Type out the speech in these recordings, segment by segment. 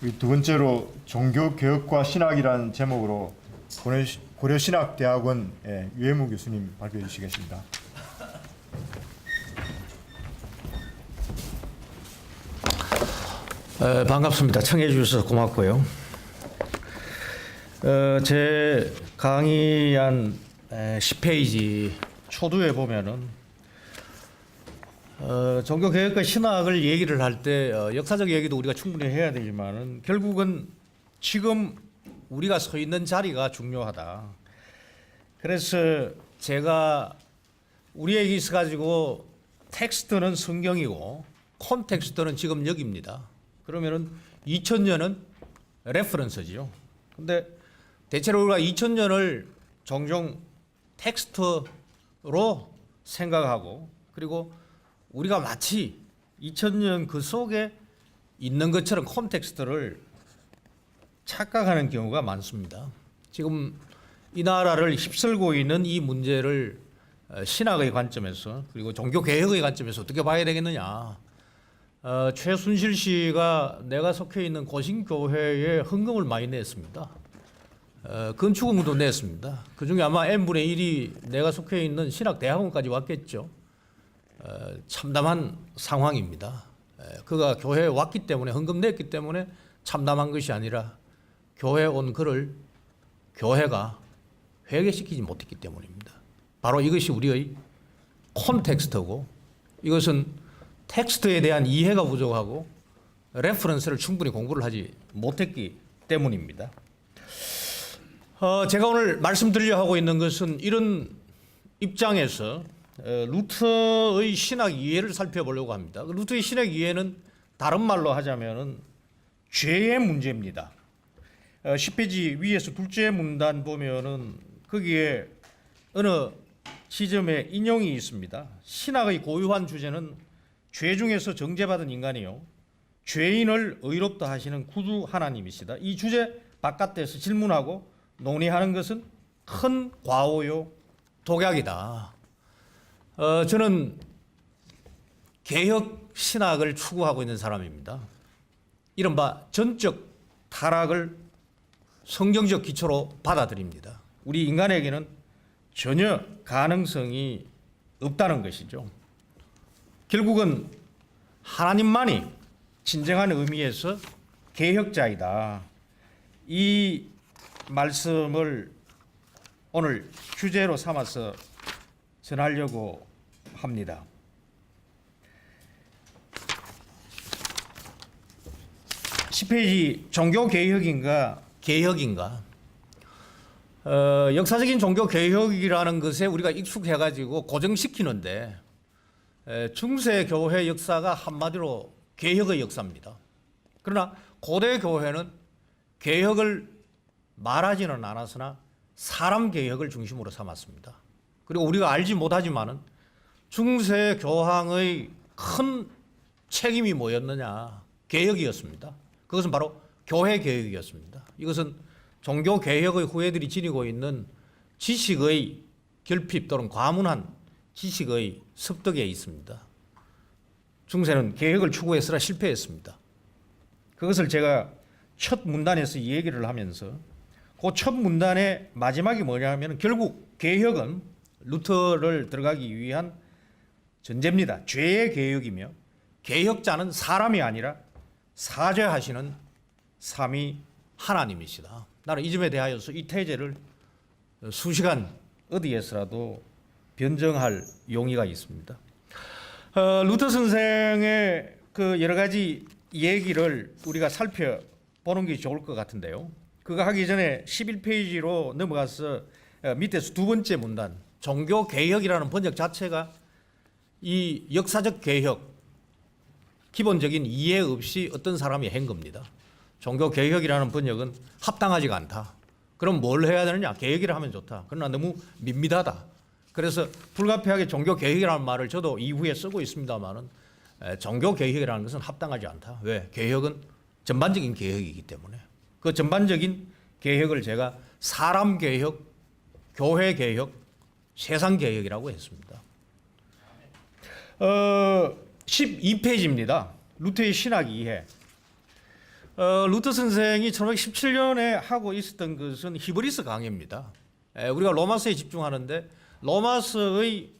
두 번째로 종교개혁과 신학이라는 제목으로 고려신학대학원 유해무 교수님 발표해 주시겠습니다. 반갑습니다. 청해 주셔서 고맙고요. 제 강의 한 10페이지 초두에 보면은 종교개혁과 신학을 얘기를 할 때 역사적 얘기도 우리가 충분히 해야 되지만은 결국은 지금 우리가 서 있는 자리가 중요하다. 그래서 제가 우리 얘기 있어가지고 텍스트는 성경이고 콘텍스트는 지금 여기입니다. 그러면은 2000년은 레퍼런스지요. 근데 대체로 우리가 2000년을 종종 텍스트로 생각하고 그리고 우리가 마치 2000년 그 속에 있는 것처럼 콘텍스트를 착각하는 경우가 많습니다. 지금 이 나라를 휩쓸고 있는 이 문제를 신학의 관점에서 그리고 종교개혁의 관점에서 어떻게 봐야 되겠느냐. 최순실 씨가 내가 속해 있는 고신교회에 헌금을 많이 냈습니다. 건축원금도 냈습니다. 그중에 아마 n분의 1이 내가 속해 있는 신학대학원까지 왔겠죠. 참담한 상황입니다. 그가 교회에 왔기 때문에 헌금 냈기 때문에 참담한 것이 아니라 교회에 온 그를 교회가 회개시키지 못했기 때문입니다. 바로 이것이 우리의 콘텍스트고 이것은 텍스트에 대한 이해가 부족하고 레퍼런스를 충분히 공부를 하지 못했기 때문입니다. 제가 오늘 말씀드리려 하고 있는 것은 이런 입장에서 루터의 신학 이해를 살펴보려고 합니다. 루터의 신학 이해는 다른 말로 하자면은 죄의 문제입니다. 10페이지 위에서 둘째 문단 보면은 거기에 어느 지점에 인용이 있습니다. 신학의 고유한 주제는 죄 중에서 정죄받은 인간이요 죄인을 의롭다 하시는 구주 하나님이시다. 이 주제 바깥에서 질문하고 논의하는 것은 큰 과오요 독약이다. 저는 개혁 신학을 추구하고 있는 사람입니다. 이른바 전적 타락을 성경적 기초로 받아들입니다. 우리 인간에게는 전혀 가능성이 없다는 것이죠. 결국은 하나님만이 진정한 의미에서 개혁자이다. 이 말씀을 오늘 주제로 삼아서 전하려고 합니다. (10페이지) 종교개혁인가 개혁인가? 역사적인 종교개혁이라는 것에 우리가 익숙해가지고 고정시키는데 중세 교회 역사가 한마디로 개혁의 역사입니다. 그러나 고대 교회는 개혁을 말하지는 않았으나 사람 개혁을 중심으로 삼았습니다. 그리고 우리가 알지 못하지만은 중세 교황의 큰 책임이 뭐였느냐? 개혁이었습니다. 그것은 바로 교회 개혁이었습니다. 이것은 종교 개혁의 후예들이 지니고 있는 지식의 결핍 또는 과문한 지식의 습득에 있습니다. 중세는 개혁을 추구했으나 실패했습니다. 그것을 제가 첫 문단에서 얘기를 하면서 그 첫 문단의 마지막이 뭐냐면 결국 개혁은 루터를 들어가기 위한 전제입니다. 죄의 개혁이며 개혁자는 사람이 아니라 사죄하시는 삼위 하나님이시다. 나는 이 점에 대하여서 이 태제를 수시간 어디에서라도 변정할 용의가 있습니다. 루터 선생의 그 여러 가지 얘기를 우리가 살펴보는 게 좋을 것 같은데요. 그거 하기 전에 11페이지로 넘어가서 밑에서 두 번째 문단 종교 개혁이라는 번역 자체가 이 역사적 개혁 기본적인 이해 없이 어떤 사람이 한 겁니다. 종교 개혁이라는 번역은 합당하지가 않다. 그럼 뭘 해야 되느냐? 개혁이라 하면 좋다. 그러나 너무 밋밋하다. 그래서 불가피하게 종교 개혁이라는 말을 저도 이후에 쓰고 있습니다만은 종교 개혁이라는 것은 합당하지 않다. 왜? 개혁은 전반적인 개혁이기 때문에 그 전반적인 개혁을 제가 사람 개혁, 교회 개혁, 세상 개혁이라고 했습니다. 12페이지입니다. 루터의 신학 이해. 루터 선생이 1517년에 하고 있었던 것은 히브리스 강해입니다. 우리가 로마서에 집중하는데 로마서의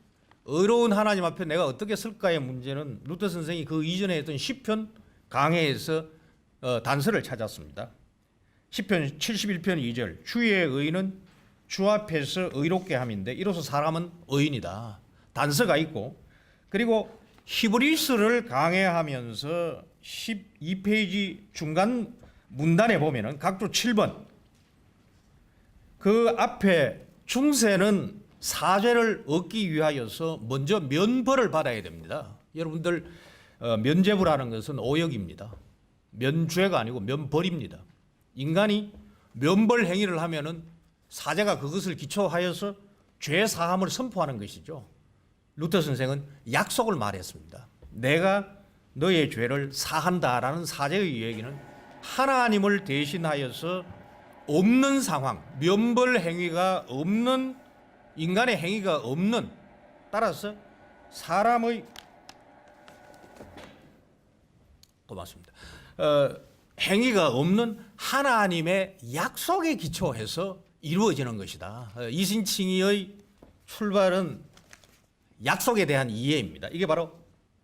의로운 하나님 앞에 내가 어떻게 쓸까의 문제는 루터 선생이 그 이전에 했던 시편 강해에서 단서를 찾았습니다. 시편 71편 2절 주의 의는 주 앞에서 의롭게 함인데 이로써 사람은 의인이다. 단서가 있고 그리고 히브리스를 강해하면서 12페이지 중간 문단에 보면은 각조 7번 그 앞에 중세는 사죄를 얻기 위하여서 먼저 면벌을 받아야 됩니다. 여러분들 면죄부라는 것은 오역입니다. 면죄가 아니고 면벌입니다. 인간이 면벌 행위를 하면은 사죄가 그것을 기초하여서 죄 사함을 선포하는 것이죠. 루터 선생은 약속을 말했습니다. 내가 너의 죄를 사한다라는 사죄의 얘기는 하나님을 대신하여서 없는 상황, 면벌 행위가 없는 인간의 행위가 없는 따라서 사람의 고맙습니다. 행위가 없는 하나님의 약속에 기초해서 이루어지는 것이다. 이신칭의의 출발은 약속에 대한 이해입니다. 이게 바로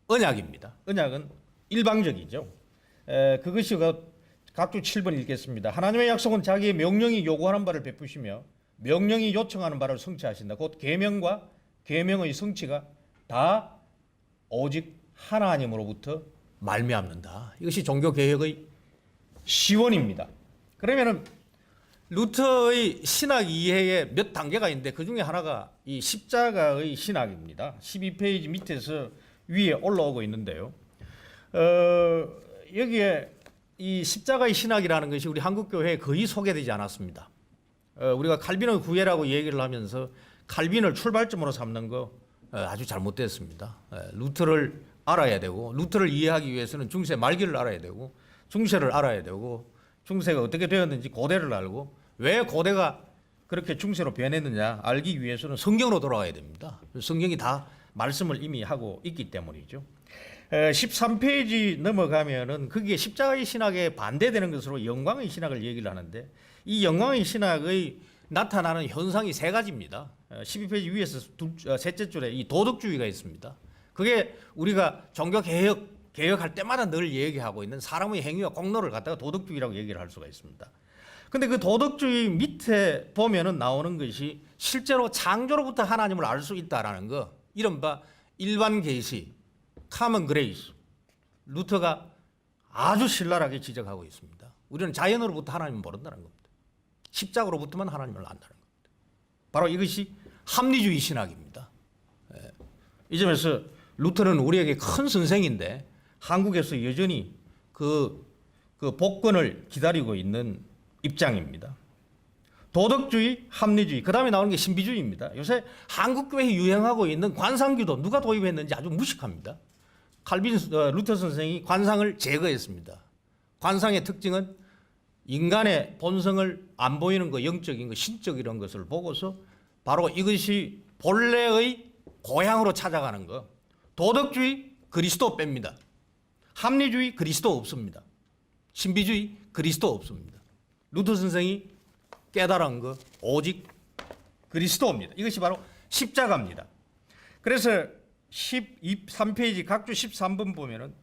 언약입니다. 언약은 일방적이죠. 그것이 각주 7번 읽겠습니다. 하나님의 약속은 자기의 명령이 요구하는 바를 베푸시며 명령이 요청하는 바를 성취하신다. 곧 계명과 계명의 성취가 다 오직 하나님으로부터 말미암는다. 이것이 종교 개혁의 시원입니다. 그러면은 루터의 신학 이해에 몇 단계가 있는데 그 중에 하나가 이 십자가의 신학입니다. 12페이지 밑에서 위에 올라오고 있는데요. 여기에 이 십자가의 신학이라는 것이 우리 한국 교회에 거의 소개되지 않았습니다. 우리가 칼빈의 구애라고 얘기를 하면서 칼빈을 출발점으로 삼는 거 아주 잘못됐습니다. 루터를 알아야 되고 루터를 이해하기 위해서는 중세 말기를 알아야 되고 중세를 알아야 되고 중세가 어떻게 되었는지 고대를 알고 왜 고대가 그렇게 중세로 변했느냐 알기 위해서는 성경으로 돌아가야 됩니다. 성경이 다 말씀을 이미 하고 있기 때문이죠. 13페이지 넘어가면은 그게 십자가의 신학에 반대되는 것으로 영광의 신학을 얘기를 하는데 이 영광의 신학의 나타나는 현상이 세 가지입니다. 12페이지 위에서 셋째 줄에 이 도덕주의가 있습니다. 그게 우리가 종교 개혁할 때마다 늘 얘기하고 있는 사람의 행위와 공로를 갖다가 도덕주의라고 얘기를 할 수가 있습니다. 근데 그 도덕주의 밑에 보면은 나오는 것이 실제로 창조로부터 하나님을 알 수 있다라는 거, 이른바 일반 계시, common grace. 루터가 아주 신랄하게 지적하고 있습니다. 우리는 자연으로부터 하나님을 모른다는 겁니다. 십자가로부터만 하나님을 안다는 겁니다. 바로 이것이 합리주의 신학입니다. 이 점에서 루터는 우리에게 큰 선생인데 한국에서 여전히 그 복권을 기다리고 있는 입장입니다. 도덕주의, 합리주의, 그 다음에 나오는 게 신비주의입니다. 요새 한국교회에 유행하고 있는 관상기도 누가 도입했는지 아주 무식합니다. 루터 선생이 관상을 제거했습니다. 관상의 특징은 인간의 본성을 안 보이는 거, 영적인 거, 신적 이런 것을 보고서 바로 이것이 본래의 고향으로 찾아가는 거. 도덕주의, 그리스도 뺍니다. 합리주의, 그리스도 없습니다. 신비주의, 그리스도 없습니다. 루터 선생이 깨달은 거 오직 그리스도입니다. 이것이 바로 십자가입니다. 그래서 13페이지 각주 13번 보면은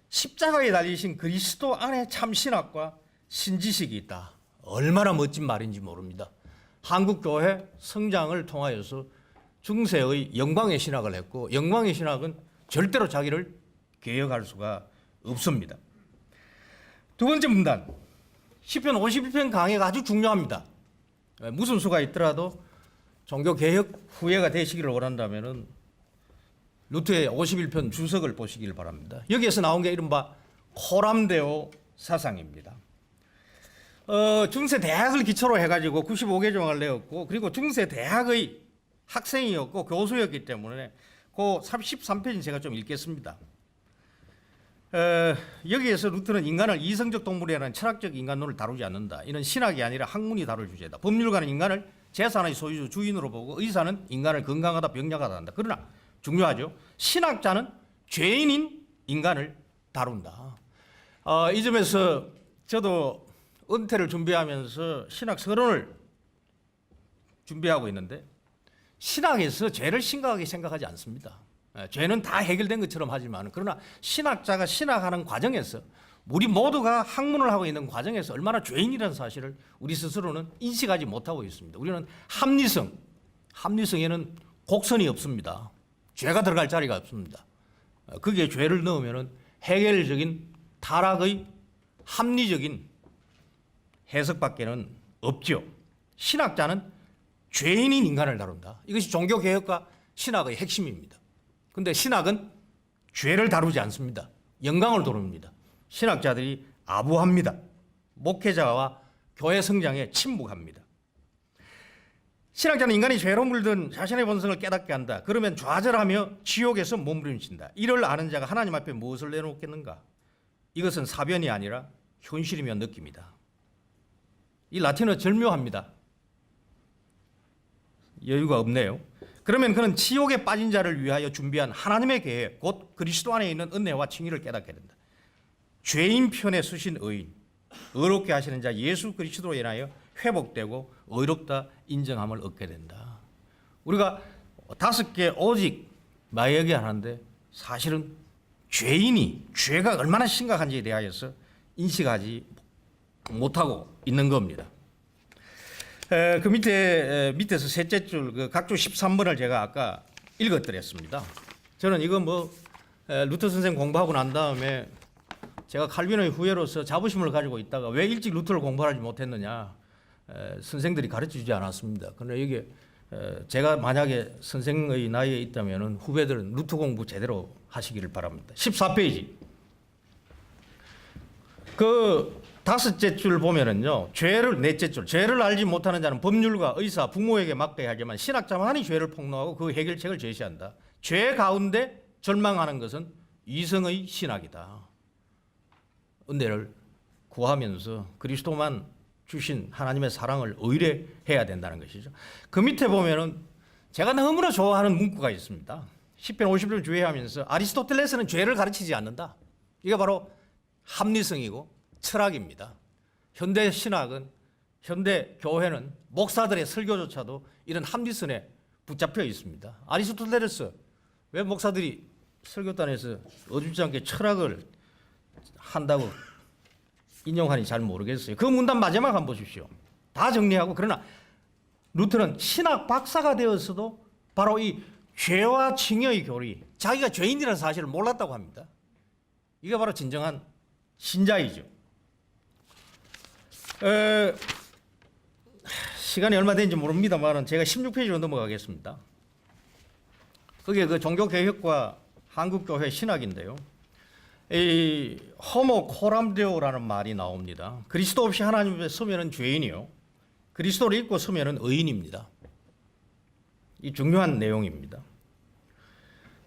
십자가에 달리신 그리스도 안에 참 신학과 신지식이 있다. 얼마나 멋진 말인지 모릅니다. 한국 교회 성장을 통하여서 중세의 영광의 신학을 했고 영광의 신학은 절대로 자기를 개혁할 수가 없습니다. 두 번째 문단, 시편 51편 강해가 아주 중요합니다. 무슨 수가 있더라도 종교 개혁 후예가 되시기를 원한다면은 루터의 51편 주석을 보시길 바랍니다. 여기에서 나온 게 이른바 코람데오 사상입니다. 중세 대학을 기초로 해가지고 95개 조항을 내었고 그리고 중세 대학의 학생이었고 교수였기 때문에 그 33페이지 제가 좀 읽겠습니다. 여기에서 루터는 인간을 이성적 동물이라는 철학적 인간론을 다루지 않는다. 이는 신학이 아니라 학문이 다룰 주제다. 법률가는 인간을 재산의 소유주 주인으로 보고 의사는 인간을 건강하다 병약하다 한다. 그러나 중요하죠. 신학자는 죄인인 인간을 다룬다. 이 점에서 저도 은퇴를 준비하면서 신학 서론을 준비하고 있는데 신학에서 죄를 심각하게 생각하지 않습니다. 죄는 다 해결된 것처럼 하지만 그러나 신학자가 신학하는 과정에서 우리 모두가 학문을 하고 있는 과정에서 얼마나 죄인이라는 사실을 우리 스스로는 인식하지 못하고 있습니다. 우리는 합리성에는 곡선이 없습니다. 죄가 들어갈 자리가 없습니다. 거기에 죄를 넣으면 해결적인 타락의 합리적인 해석밖에는 없죠. 신학자는 죄인인 인간을 다룬다. 이것이 종교개혁과 신학의 핵심입니다. 그런데 신학은 죄를 다루지 않습니다. 영광을 다룹니다. 신학자들이 아부합니다. 목회자와 교회 성장에 침묵합니다. 신학자는 인간이 죄로 물든 자신의 본성을 깨닫게 한다. 그러면 좌절하며 지옥에서 몸부림친다. 이를 아는 자가 하나님 앞에 무엇을 내놓겠는가? 이것은 사변이 아니라 현실이며 느낌이다. 이 라틴어 절묘합니다. 여유가 없네요. 그러면 그는 지옥에 빠진 자를 위하여 준비한 하나님의 계획, 곧 그리스도 안에 있는 은혜와 칭의를 깨닫게 된다. 죄인 편에 서신 의인, 의롭게 하시는 자 예수 그리스도로 인하여 회복되고 의롭다 인정함을 얻게 된다. 우리가 5개 오직 막 얘기하는데 사실은 죄가 얼마나 심각한지에 대하여서 인식하지 못하고 있는 겁니다. 그 밑에서 셋째 줄 그 각조 13번을 제가 아까 읽어드렸습니다. 저는 이거 루터 선생 공부하고 난 다음에 제가 칼빈의 후예로서 자부심을 가지고 있다가 왜 일찍 루터를 공부하지 못했느냐, 선생들이 가르쳐주지 않았습니다. 그런데 이게 제가 만약에 선생의 나이에 있다면 후배들은 루터 공부 제대로 하시기를 바랍니다. 14페이지 그 5째 줄 보면은요, 넷째 줄, 죄를 알지 못하는 자는 법률가, 의사, 부모에게 맡겨야 하지만 신학자만이 죄를 폭로하고 그 해결책을 제시한다. 죄 가운데 절망하는 것은 이성의 신학이다. 은혜를 구하면서 그리스도만 주신 하나님의 사랑을 의뢰해야 된다는 것이죠. 그 밑에 보면은 제가 너무나 좋아하는 문구가 있습니다. 10편 50절 주의하면서 아리스토텔레스는 죄를 가르치지 않는다. 이게 바로 합리성이고 철학입니다. 현대 신학은, 현대 교회는 목사들의 설교조차도 이런 합리성에 붙잡혀 있습니다. 아리스토텔레스, 왜 목사들이 설교단에서 어줍지 않게 철학을 한다고 인용하니 잘 모르겠어요. 그 문단 마지막 한번 보십시오. 다 정리하고, 그러나 루터는 신학 박사가 되었어도 바로 이 죄와 칭의의 교리, 자기가 죄인이라는 사실을 몰랐다고 합니다. 이게 바로 진정한 신자이죠. 시간이 얼마 되는지 모릅니다만 제가 16페이지로 넘어가겠습니다. 그게 그 종교개혁과 한국교회 신학인데요. 이 호모 코람데오라는 말이 나옵니다. 그리스도 없이 하나님 앞에 서면은 죄인이요, 그리스도를 잊고 서면은 의인입니다. 이 중요한 내용입니다.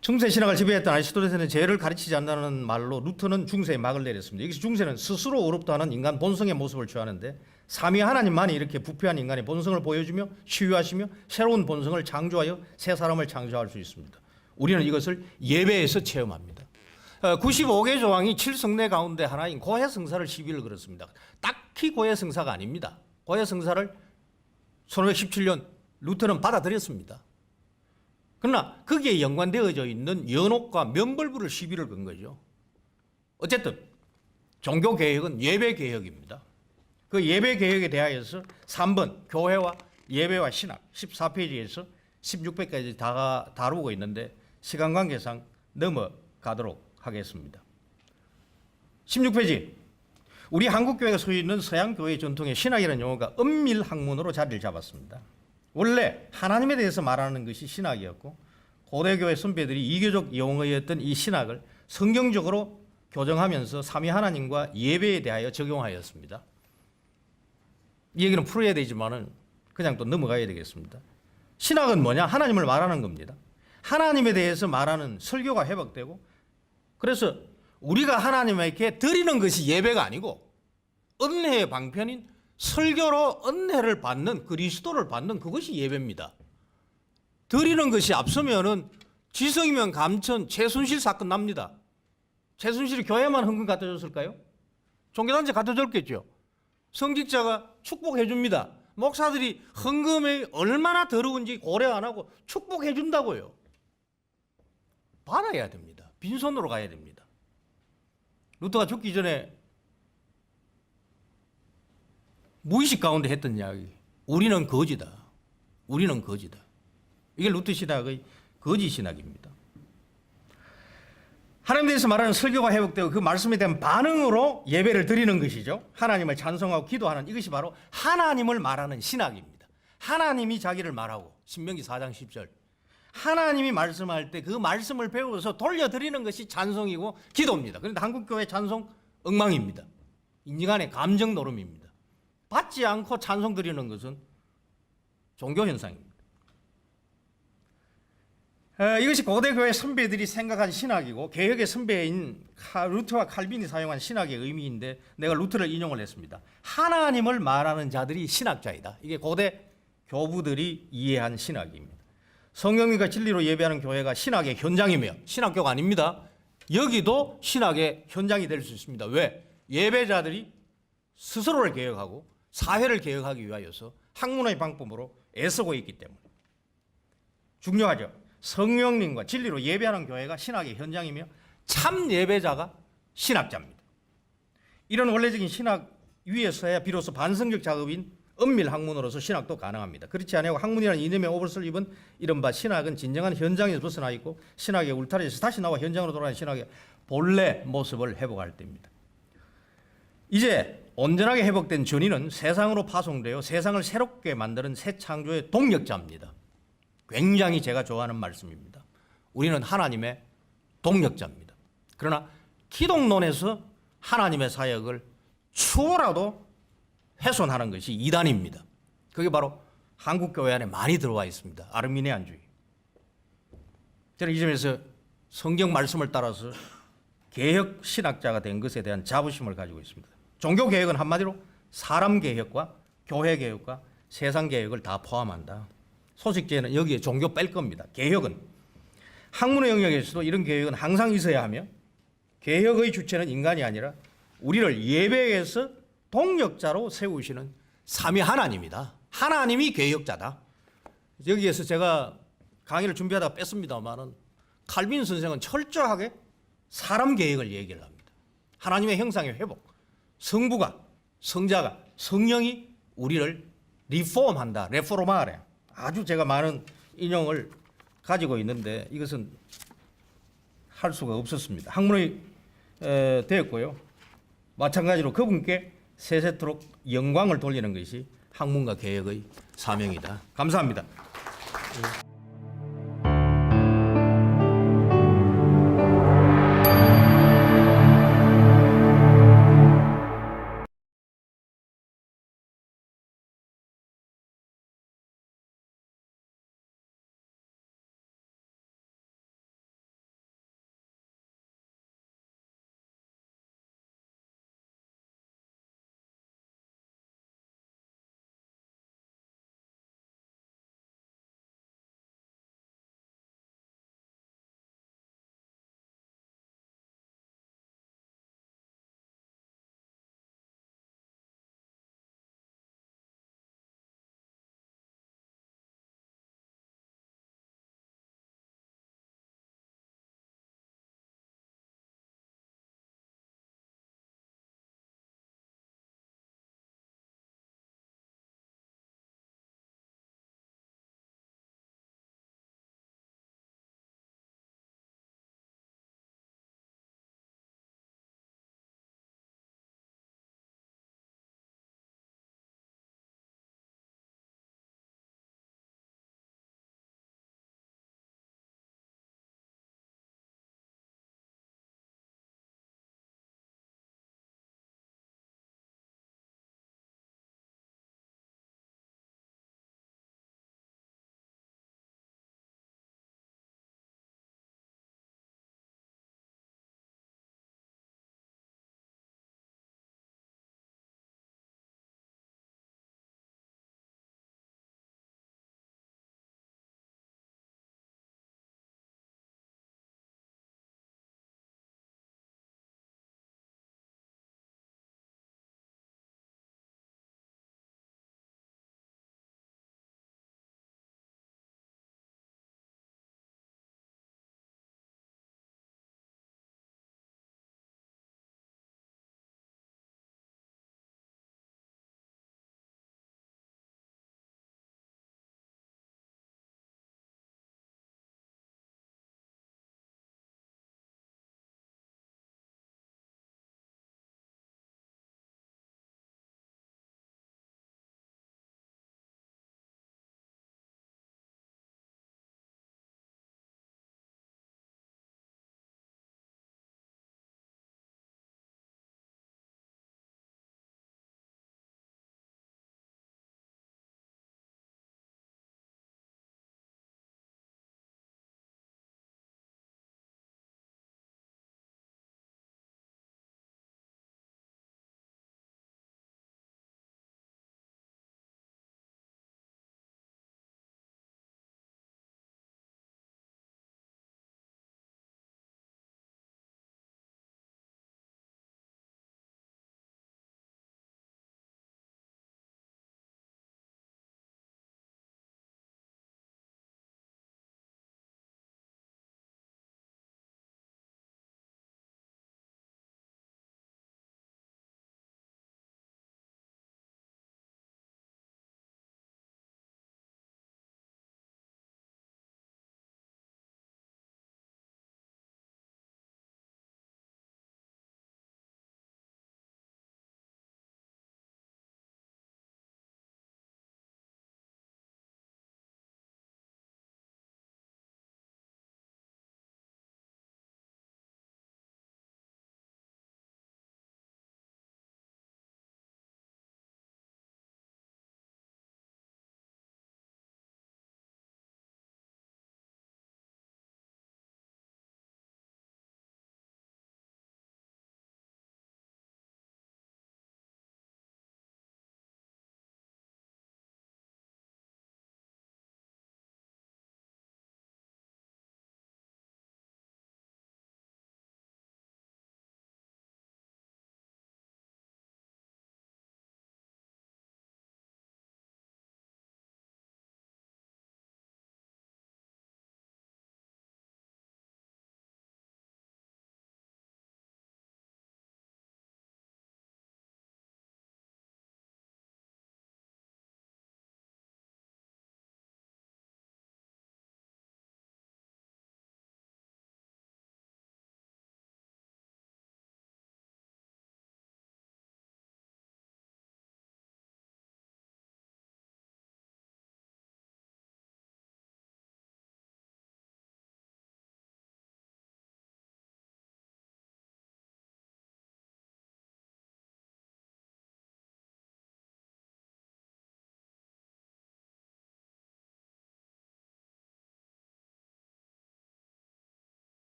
중세 신학을 지배했던 아리스토텔레스는 죄를 가르치지 않는다는 말로 루터는 중세에 막을 내렸습니다. 여기서 중세는 스스로 의롭다 하는 인간 본성의 모습을 취하는데 삼위 하나님만이 이렇게 부패한 인간의 본성을 보여주며 치유하시며 새로운 본성을 창조하여 새 사람을 창조할 수 있습니다. 우리는 이것을 예배에서 체험합니다. 95개 조항이 7성례 가운데 하나인 고해성사를 시비를 걸었습니다. 딱히 고해성사가 아닙니다. 고해성사를 1517년 루터는 받아들였습니다. 그러나 거기에 연관되어져 있는 연옥과 면벌부를 시비를 건 거죠. 어쨌든 종교개혁은 예배개혁입니다. 그 예배개혁에 대하여서 3번 교회와 예배와 신학 14페이지에서 16페이지까지 다 다루고 있는데 시간 관계상 넘어가도록 하겠습니다. 16페이지, 우리 한국교회가 소유 있는 서양교회 전통의 신학이라는 용어가 은밀학문으로 자리를 잡았습니다. 원래 하나님에 대해서 말하는 것이 신학이었고 고대교회 선배들이 이교적 용어였던 이 신학을 성경적으로 교정하면서 삼위 하나님과 예배에 대하여 적용하였습니다. 이 얘기는 풀어야 되지만은 그냥 또 넘어가야 되겠습니다. 신학은 뭐냐? 하나님을 말하는 겁니다. 하나님에 대해서 말하는 설교가 회복되고, 그래서 우리가 하나님에게 드리는 것이 예배가 아니고 은혜의 방편인 설교로 은혜를 받는, 그리스도를 받는 그것이 예배입니다. 드리는 것이 앞서면은 지성이면 감천, 최순실 사건 납니다. 최순실이 교회만 헌금 갖다 줬을까요? 종교단체 갖다 줬겠죠. 성직자가 축복해 줍니다. 목사들이 헌금이 얼마나 더러운지 고려 안 하고 축복해 준다고요. 받아야 됩니다. 빈손으로 가야 됩니다. 루터가 죽기 전에 무의식 가운데 했던 이야기. 우리는 거지다. 우리는 거지다. 이게 루터 신학의 거지 신학입니다. 하나님에 대해서 말하는 설교가 회복되고 그 말씀에 대한 반응으로 예배를 드리는 것이죠. 하나님을 찬송하고 기도하는 이것이 바로 하나님을 말하는 신학입니다. 하나님이 자기를 말하고 신명기 4장 10절 하나님이 말씀할 때 그 말씀을 배워서 돌려드리는 것이 찬송이고 기도입니다. 그런데 한국교회 찬송 엉망입니다. 인간의 감정 노름입니다. 받지 않고 찬송 드리는 것은 종교 현상입니다. 이것이 고대 교회 선배들이 생각한 신학이고 개혁의 선배인 루터와 칼빈이 사용한 신학의 의미인데 내가 루터를 인용을 했습니다. 하나님을 말하는 자들이 신학자이다. 이게 고대 교부들이 이해한 신학입니다. 성령님과 진리로 예배하는 교회가 신학의 현장이며 신학교가 아닙니다. 여기도 신학의 현장이 될 수 있습니다. 왜? 예배자들이 스스로를 개혁하고 사회를 개혁하기 위하여서 학문의 방법으로 애쓰고 있기 때문에 중요하죠. 성령님과 진리로 예배하는 교회가 신학의 현장이며 참 예배자가 신학자입니다. 이런 원래적인 신학 위에서야 비로소 반성적 작업인 은밀 학문으로서 신학도 가능합니다. 그렇지 않고 학문이라는 이념의 옷을 입은 이른바 신학은 진정한 현장에서 벗어나 있고 신학의 울타리에서 다시 나와 현장으로 돌아가는 신학의 본래 모습을 회복할 때입니다. 이제 온전하게 회복된 전인은 세상으로 파송되어 세상을 새롭게 만드는 새 창조의 동력자입니다. 굉장히 제가 좋아하는 말씀입니다. 우리는 하나님의 동력자입니다. 그러나 기독론에서 하나님의 사역을 추호라도 훼손하는 것이 이단입니다. 그게 바로 한국교회 안에 많이 들어와 있습니다. 아르미니안주의. 저는 이 점에서 성경 말씀을 따라서 개혁 신학자가 된 것에 대한 자부심을 가지고 있습니다. 종교개혁은 한마디로 사람개혁과 교회개혁과 세상개혁을 다 포함한다. 소식제는 여기에 종교 뺄 겁니다. 개혁은 학문의 영역에서도 이런 개혁은 항상 있어야 하며 개혁의 주체는 인간이 아니라 우리를 예배에서 동력자로 세우시는 삼위 하나님이다. 하나님이 개혁자다. 여기에서 제가 강의를 준비하다가 뺐습니다만은 칼빈 선생은 철저하게 사람 개혁을 얘기를 합니다. 하나님의 형상의 회복, 성부가, 성자가, 성령이 우리를 리폼한다. 레포르마레. 아주 제가 많은 인용을 가지고 있는데 이것은 할 수가 없었습니다. 학문이 되었고요. 마찬가지로 그분께 세세토록 영광을 돌리는 것이 학문과 개혁의 사명이다. 감사합니다.